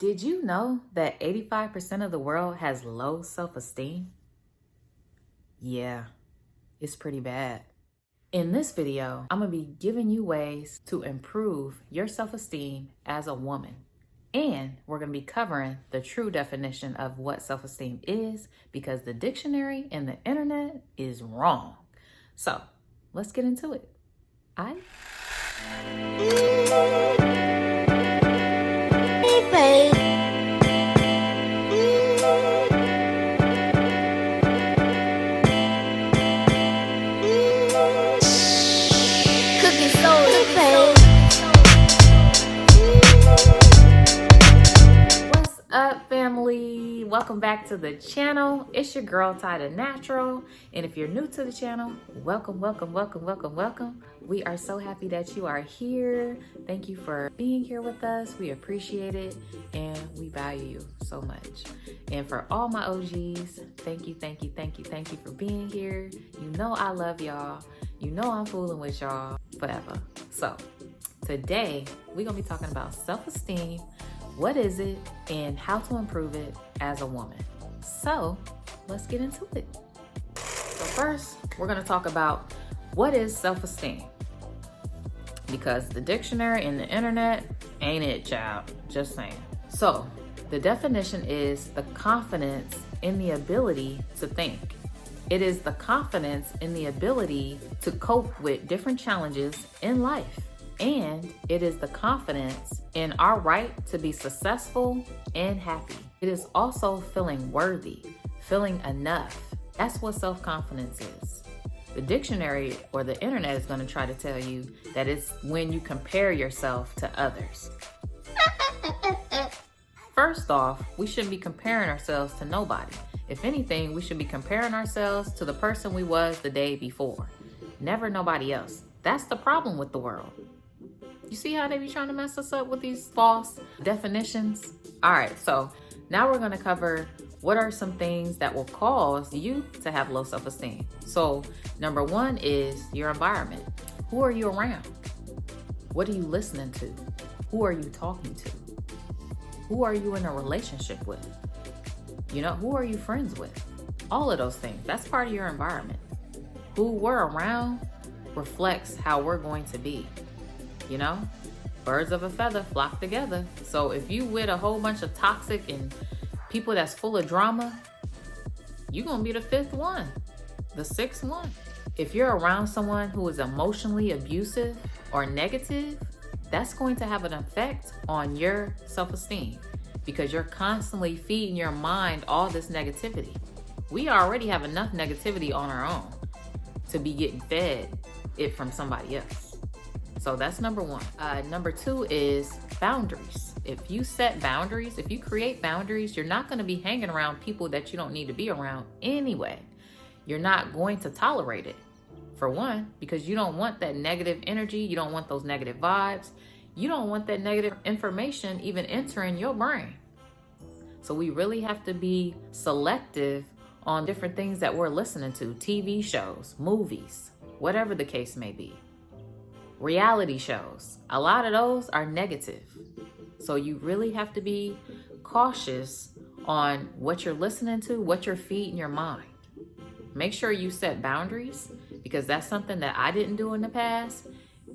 Did you know that 85% of the world has low self-esteem? Yeah, it's pretty bad. In this video, I'm gonna be giving you ways to improve your self-esteem as a woman. And we're gonna be covering the true definition of what self-esteem is because the dictionary and the internet is wrong. So let's get into it. What's up, family? Welcome back to the channel. It's your girl Tida Natural, and if you're new to the channel, welcome. We are so happy that you are here. Thank you for being here with us. We appreciate it and we value you so much. And for all my OGs, thank you for being here. You know I love y'all. You know I'm fooling with y'all forever. So today we're gonna be talking about self-esteem. What is it and how to improve it as a woman? So let's get into it. So first, we're gonna talk about what is self-esteem, because the dictionary and the internet ain't it, child. Just saying. So the definition is the confidence in the ability to think. It is the confidence in the ability to cope with different challenges in life. And it is the confidence in our right to be successful and happy. It is also feeling worthy, feeling enough. That's what self-confidence is. The dictionary or the internet is going to try to tell you that it's when you compare yourself to others. First off, we shouldn't be comparing ourselves to nobody. If anything, we should be comparing ourselves to the person we was the day before. Never nobody else. That's the problem with the world. You see how they be trying to mess us up with these false definitions? All right, so now we're gonna cover what are some things that will cause you to have low self-esteem. So number one is your environment. Who are you around? What are you listening to? Who are you talking to? Who are you in a relationship with? You know, who are you friends with? All of those things, that's part of your environment. Who we're around reflects how we're going to be. You know, birds of a feather flock together. So if you with a whole bunch of toxic and people that's full of drama, you're gonna be the fifth one, the sixth one. If you're around someone who is emotionally abusive or negative, that's going to have an effect on your self-esteem because you're constantly feeding your mind all this negativity. We already have enough negativity on our own to be getting fed it from somebody else. So that's number one. Number two is boundaries. If you set boundaries, if you create boundaries, you're not going to be hanging around people that you don't need to be around anyway. You're not going to tolerate it, for one, because you don't want that negative energy. You don't want those negative vibes. You don't want that negative information even entering your brain. So we really have to be selective on different things that we're listening to, TV shows, movies, whatever the case may be. Reality shows, a lot of those are negative. So you really have to be cautious on what you're listening to, what you're feeding your mind. Make sure you set boundaries because that's something that I didn't do in the past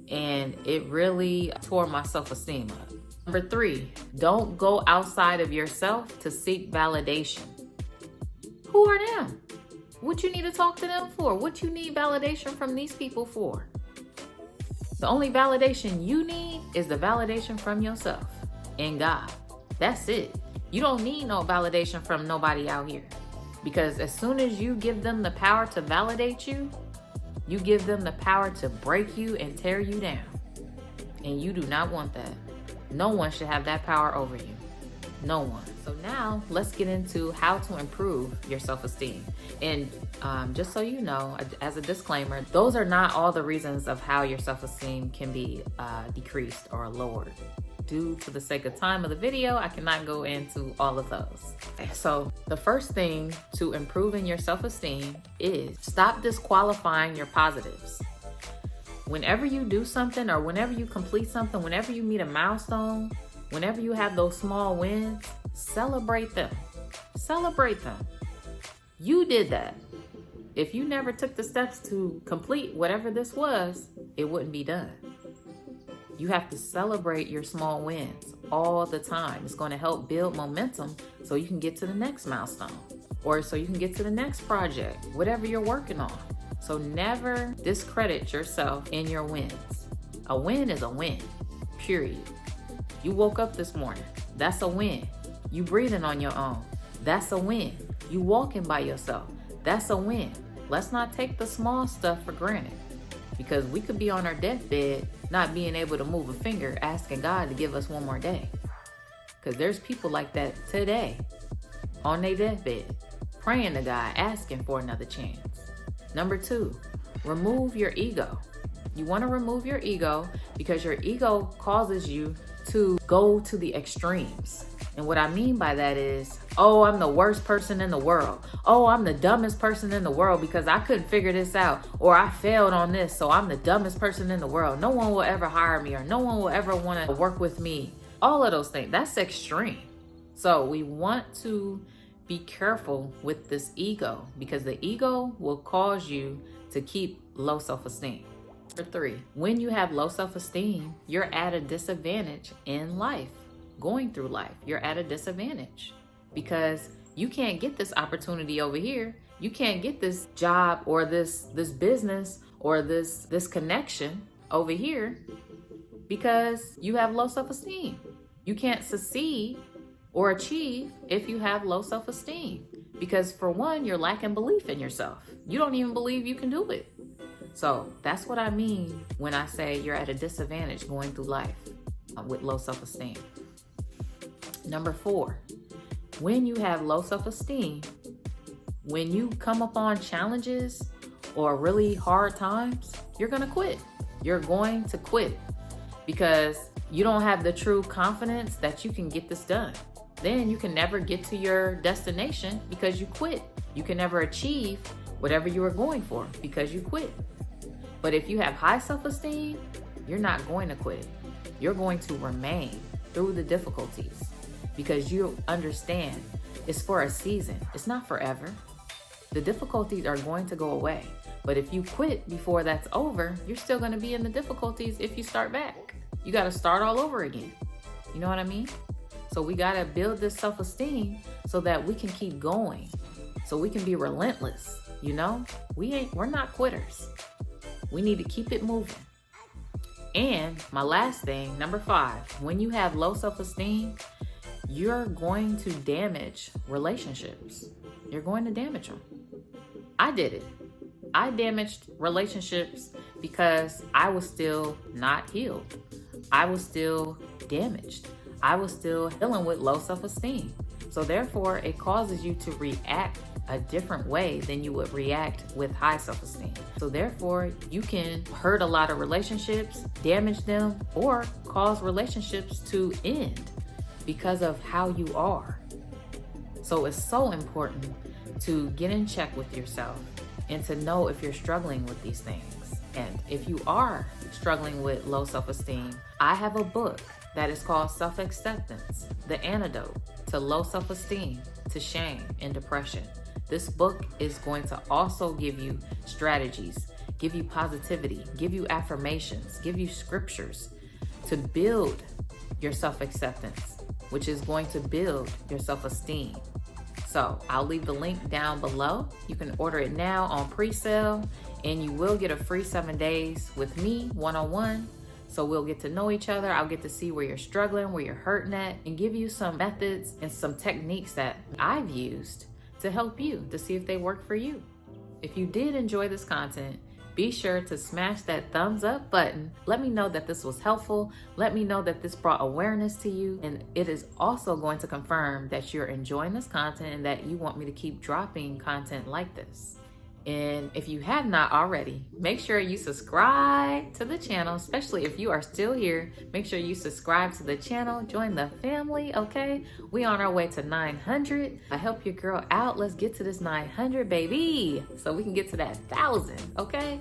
and it really tore my self-esteem up. Number three, don't go outside of yourself to seek validation. Who are them? What you need to talk to them for? What you need validation from these people for? The only validation you need is the validation from yourself and God. That's it. You don't need no validation from nobody out here. Because as soon as you give them the power to validate you, you give them the power to break you and tear you down. And you do not want that. No one should have that power over you. No one. So now let's get into how to improve your self-esteem. And just so you know, as a disclaimer, those are not all the reasons of how your self-esteem can be decreased or lowered. Due to the sake of time of the video, I cannot go into all of those. So the first thing to improving your self-esteem is stop disqualifying your positives. Whenever you do something or whenever you complete something, whenever you meet a milestone, Whenever you have those small wins, celebrate them. Celebrate them. You did that. If you never took the steps to complete whatever this was, it wouldn't be done. You have to celebrate your small wins all the time. It's going to help build momentum so you can get to the next milestone or so you can get to the next project, whatever you're working on. So never discredit yourself in your wins. A win is a win, period. You woke up this morning. That's a win. You breathing on your own. That's a win. You walking by yourself. That's a win. Let's not take the small stuff for granted, because we could be on our deathbed not being able to move a finger, asking God to give us one more day. Because there's people like that today on their deathbed, praying to God, asking for another chance. Number 2, remove your ego. You want to remove your ego because your ego causes you to go to the extremes. And what I mean by that is, oh, I'm the worst person in the world. Oh, I'm the dumbest person in the world because I couldn't figure this out, or I failed on this, so I'm the dumbest person in the world. No one will ever hire me, or no one will ever want to work with me. All of those things, that's extreme. So we want to be careful with this ego, because the ego will cause you to keep low self-esteem. Number 3, when you have low self-esteem, you're at a disadvantage in life. Going through life, you're at a disadvantage because you can't get this opportunity over here. You can't get this job or this business or this connection over here because you have low self-esteem. You can't succeed or achieve if you have low self-esteem, because for one, you're lacking belief in yourself. You don't even believe you can do it. So that's what I mean when I say you're at a disadvantage going through life with low self-esteem. Number 4, when you have low self-esteem, when you come upon challenges or really hard times, you're going to quit. You're going to quit because you don't have the true confidence that you can get this done. Then you can never get to your destination because you quit. You can never achieve whatever you were going for because you quit. But if you have high self-esteem, you're not going to quit. You're going to remain through the difficulties, because you understand it's for a season. It's not forever. The difficulties are going to go away. But if you quit before that's over, you're still going to be in the difficulties if you start back. You got to start all over again. You know what I mean? So we got to build this self-esteem so that we can keep going, so we can be relentless. You know, we're not quitters. We need to keep it moving. And my last thing, number 5, when you have low self-esteem, you're going to damage relationships. You're going to damage them. I did it. I damaged relationships because I was still not healed. I was still damaged. I was still dealing with low self-esteem. So therefore, it causes you to react a different way than you would react with high self-esteem. So therefore, you can hurt a lot of relationships, damage them, or cause relationships to end because of how you are. So it's so important to get in check with yourself and to know if you're struggling with these things. And if you are struggling with low self-esteem, I have a book that is called Self-Acceptance, the Antidote to Low Self-Esteem, to Shame and Depression. This book is going to also give you strategies, give you positivity, give you affirmations, give you scriptures to build your self-acceptance, which is going to build your self-esteem. So I'll leave the link down below. You can order it now on PreSale, and you will get a free 7 days with me one-on-one. So we'll get to know each other. I'll get to see where you're struggling, where you're hurting at, and give you some methods and some techniques that I've used to help you to see if they work for you. If you did enjoy this content, be sure to smash that thumbs up button. Let me know that this was helpful. Let me know that this brought awareness to you. And it is also going to confirm that you're enjoying this content and that you want me to keep dropping content like this. And if you have not already, make sure you subscribe to the channel, especially if you are still here. Make sure you subscribe to the channel, join the family, okay? We on our way to 900. I help your girl out. Let's get to this 900, baby, so we can get to that 1,000, okay?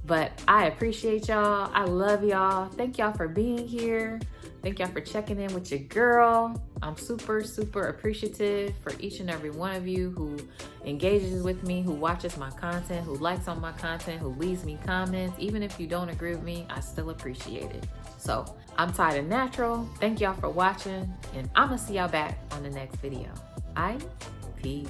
But I appreciate y'all. I love y'all. Thank y'all for being here. Thank y'all for checking in with your girl. I'm super, super appreciative for each and every one of you who engages with me, who watches my content, who likes on my content, who leaves me comments. Even if you don't agree with me, I still appreciate it. So I'm Tide and Natural. Thank y'all for watching, and I'm gonna see y'all back on the next video. Peace.